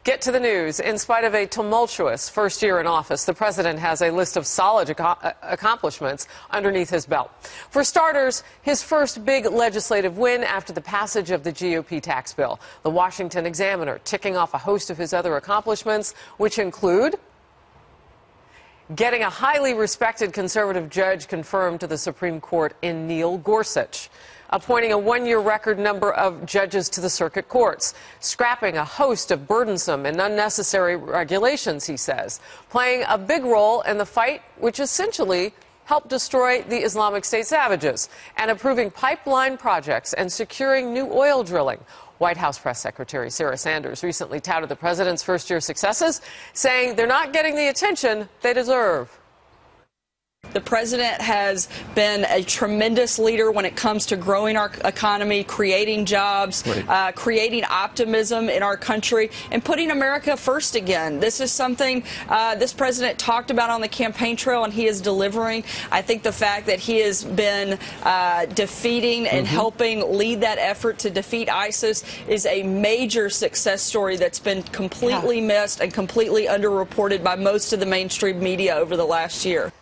Get to the news. In spite of a tumultuous first year in office, the president has a list of solid accomplishments underneath his belt. For starters, his first big legislative win after the passage of the GOP tax bill. The Washington Examiner ticking off a host of his other accomplishments, which include getting a highly respected conservative judge confirmed to the Supreme Court in Neil Gorsuch, appointing a one-year record number of judges to the circuit courts, scrapping a host of burdensome and unnecessary regulations, he says, playing a big role in the fight which essentially helped destroy the Islamic State savages, and approving pipeline projects and securing new oil drilling. White House Press Secretary Sarah Sanders recently touted the president's first-year successes, saying they're not getting the attention they deserve. The president has been a tremendous leader when it comes to growing our economy, creating jobs, creating optimism in our country, and putting America first again. This is something this president talked about on the campaign trail, and he is delivering. I think the fact that he has been defeating and helping lead that effort to defeat ISIS is a major success story that's been completely missed and completely underreported by most of the mainstream media over the last year.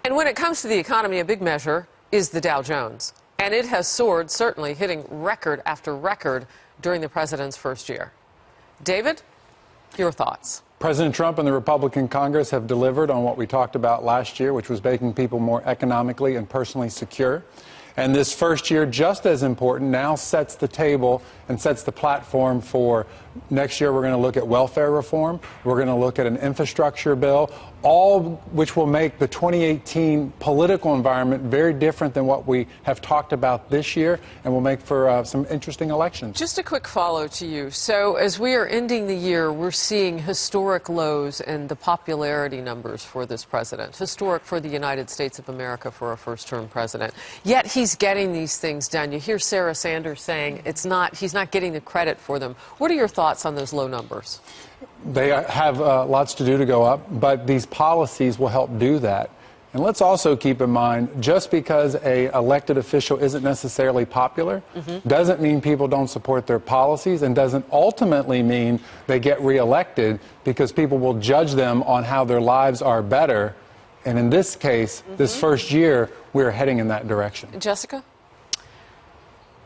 And when it comes to the economy, a big measure is the Dow Jones. And it has soared, certainly hitting record after record during the president's first year. David, your thoughts? President Trump and the Republican Congress have delivered on what we talked about last year, which was making people more economically and personally secure. And this first year, just as important, now sets the table and sets the platform for next year. We're going to look at welfare reform. We're going to look at an infrastructure bill, all which will make the 2018 political environment very different than what we have talked about this year, and will make for some interesting elections. Just a quick follow to you. So as we are ending the year, we're seeing historic lows in the popularity numbers for this president, historic for the United States of America for a first-term president. Yet he's getting these things done. You hear Sarah Sanders saying he's not getting the credit for them. What are your thoughts on those low numbers? They have lots to do to go up, but these policies will help do that. And let's also keep in mind, just because an elected official isn't necessarily popular doesn't mean people don't support their policies, and doesn't ultimately mean they get reelected, because people will judge them on how their lives are better. And in this case, this first year, we're heading in that direction. Jessica?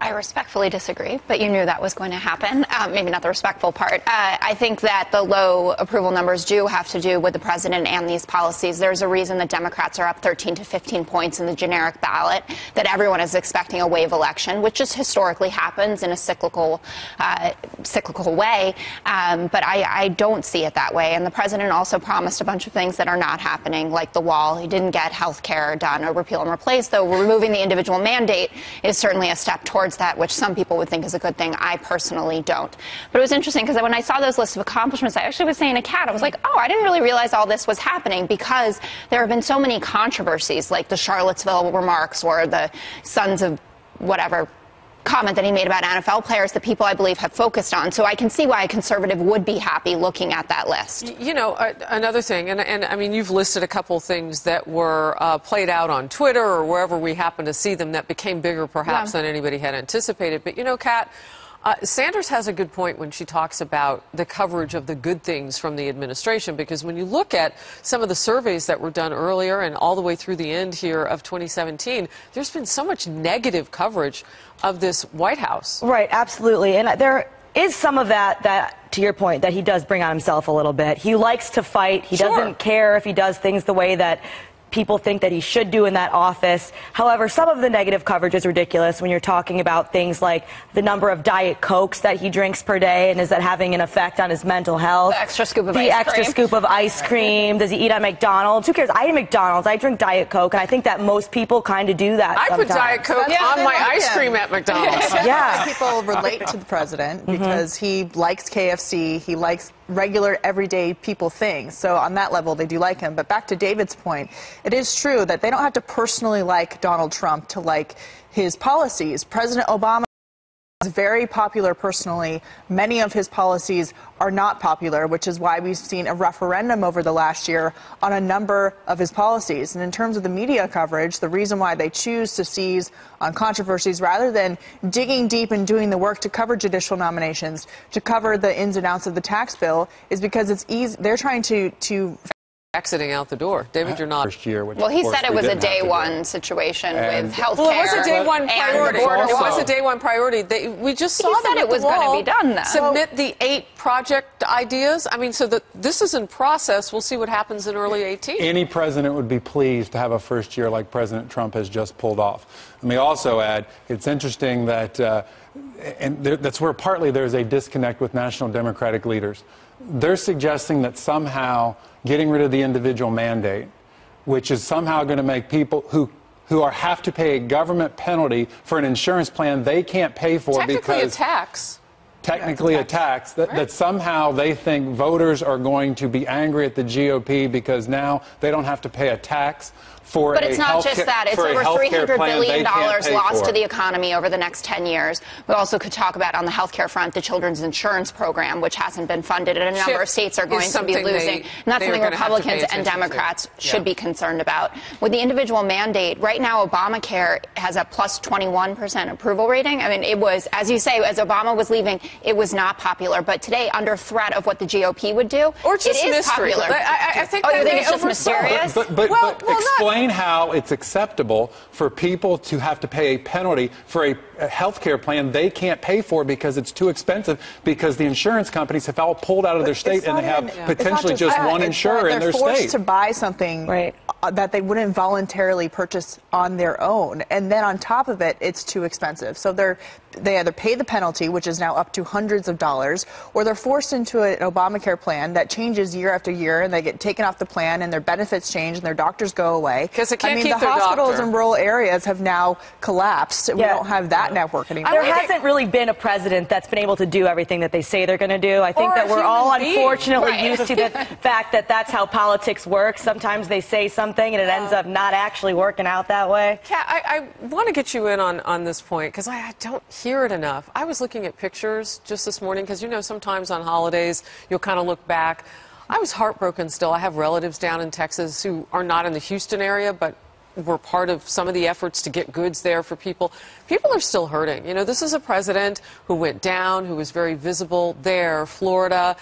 I respectfully disagree, but you knew that was going to happen. Maybe not the respectful part. I think that the low approval numbers do have to do with the president and these policies. There's a reason that Democrats are up 13 to 15 points in the generic ballot, that everyone is expecting a wave election, which just historically happens in a cyclical way. But I don't see it that way. And the president also promised a bunch of things that are not happening, like the wall. He didn't get health care done or repeal and replace, though removing the individual mandate is certainly a step towards that, which some people would think is a good thing. I personally don't. But it was interesting because when I saw those lists of accomplishments, I actually was saying to Kat, I was like, oh, I didn't really realize all this was happening, because there have been so many controversies, like the Charlottesville remarks or the sons of whatever comment that he made about NFL players that people, I believe, have focused on. So I can see why a conservative would be happy looking at that list. You know, another thing, and I mean, you've listed a couple things that were played out on Twitter or wherever we happen to see them that became bigger perhaps than anybody had anticipated. But, you know, Kat, Sanders has a good point when she talks about the coverage of the good things from the administration, because when you look at some of the surveys that were done earlier and all the way through the end here of 2017, there's been so much negative coverage of this White House. Right, absolutely. And there is some of that, to your point, that he does bring on himself a little bit. He likes to fight. He doesn't care if he does things the way that people think that he should do in that office. However, some of the negative coverage is ridiculous when you're talking about things like the number of Diet Cokes that he drinks per day, and is that having an effect on his mental health? The extra scoop of ice cream. The extra scoop of ice cream. Does he eat at McDonald's? Who cares? I eat McDonald's. I drink Diet Coke, and I think that most people kind of do that sometimes. I put Diet Coke on my ice cream at McDonald's. Yeah. People relate to the president because he likes KFC. He likes regular, everyday people things. So on that level, they do like him. But back to David's point, it is true that they don't have to personally like Donald Trump to like his policies. President Obama very popular personally. Many of his policies are not popular, which is why we've seen a referendum over the last year on a number of his policies. And in terms of the media coverage, the reason why they choose to seize on controversies rather than digging deep and doing the work to cover judicial nominations, to cover the ins and outs of the tax bill, is because it's easy. They're trying to exiting out the door. David, you're not. First year, which well, he of course said it we was a didn't have day to do. one situation with health care. Well, it was a day one priority. And the border It was wall. a day one priority. We just saw He said them it was going to be done, though. Submit the 8 project ideas. I mean, so that this is in process. We'll see what happens in early 18. Any president would be pleased to have a first year like President Trump has just pulled off. Let me also add, it's interesting that, that's where partly there's a disconnect with national Democratic leaders. They're suggesting that somehow getting rid of the individual mandate, which is somehow going to make people who have to pay a government penalty for an insurance plan they can't pay for Technically because a tax. Technically a tax, that somehow they think voters are going to be angry at the GOP because now they don't have to pay a tax for But it's not just that. It's over $300 billion lost to the economy over the next 10 years. We also could talk about on the health care front, the Children's Insurance Program, which hasn't been funded, and a number of states are going to be losing. And that's something Republicans and Democrats should be concerned about. With the individual mandate, right now Obamacare has a plus 21% approval rating. I mean, it was, as you say, as Obama was leaving, it was not popular. But today, under threat of what the GOP would do, or just it is mystery. popular. I think you think it's just mysterious? But explain how it's acceptable for people to have to pay a penalty for a health care plan they can't pay for because it's too expensive, because the insurance companies have all pulled out of their state and they have potentially just one insurer in their state. They're forced to buy something that they wouldn't voluntarily purchase on their own, and then on top of it, it's too expensive. So they either pay the penalty, which is now up to hundreds of dollars, or they're forced into an Obamacare plan that changes year after year, and they get taken off the plan, and their benefits change, and their doctors go away. Because they can't keep the their hospitals doctor. in rural areas have now collapsed. We don't have that network anymore. There hasn't really been a president that's been able to do everything that they say they're going to do. I think that we're all unfortunately used to the fact that that's how politics works. Sometimes they say something and it ends up not actually working out that way. Kat, I want to get you in on this point because I don't hear it enough. I was looking at pictures just this morning because, you know, sometimes on holidays you'll kind of look back. I was heartbroken still. I have relatives down in Texas who are not in the Houston area, but were part of some of the efforts to get goods there for people. People are still hurting. You know, this is a president who went down, who was very visible there, Florida,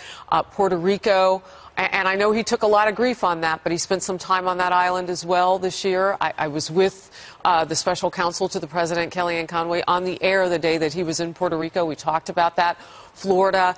Puerto Rico. And I know he took a lot of grief on that, but he spent some time on that island as well this year. I was with the special counsel to the president, Kellyanne Conway, on the air the day that he was in Puerto Rico. We talked about that. Florida,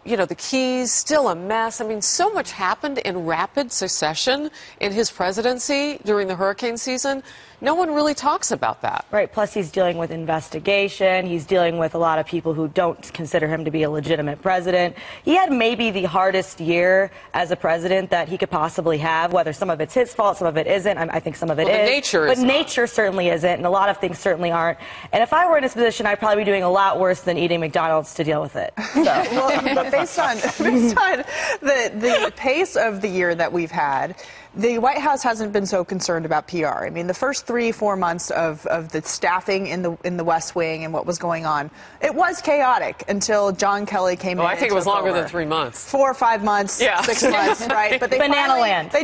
you know, the Keys, still a mess. I mean, so much happened in rapid succession in his presidency during the hurricane season. No one really talks about that. Right. Plus, he's dealing with investigation. He's dealing with a lot of people who don't consider him to be a legitimate president. He had maybe the hardest year as a president that he could possibly have, whether some of it's his fault, some of it isn't. I think some of it is. But nature certainly isn't, and a lot of things certainly aren't. And if I were in his position, I'd probably be doing a lot worse than eating McDonald's to deal with it. So. Well, but based on the pace of the year that we've had, the White House hasn't been so concerned about PR. I mean, the first 3-4 months of the staffing in the West Wing and what was going on, it was chaotic until John Kelly came in. I think it was longer than 3 months. 4 or 5 months, 6 months, right? But they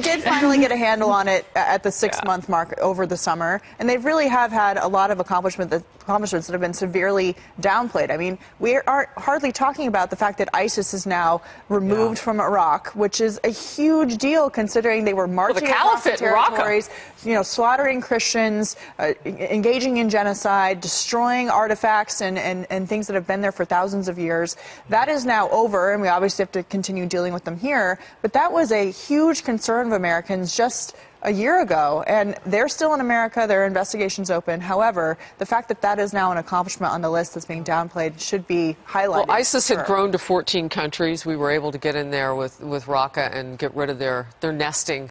did finally get a handle on it at the 6-month mark over the summer, and they really have had a lot of accomplishments that have been severely downplayed. I mean, we aren't hardly talking about the fact that ISIS is now removed from Iraq, which is a huge deal considering they were marching across the territories, you know, slaughtering Christians, engaging in genocide, destroying artifacts and things that have been there for thousands of years. That is now over, and we obviously have to continue dealing with them here. But that was a huge concern of Americans just a year ago, and they're still in America. Their investigation's open. However, the fact that that is now an accomplishment on the list that's being downplayed should be highlighted. Well, ISIS had grown to 14 countries. We were able to get in there with Raqqa and get rid of their nesting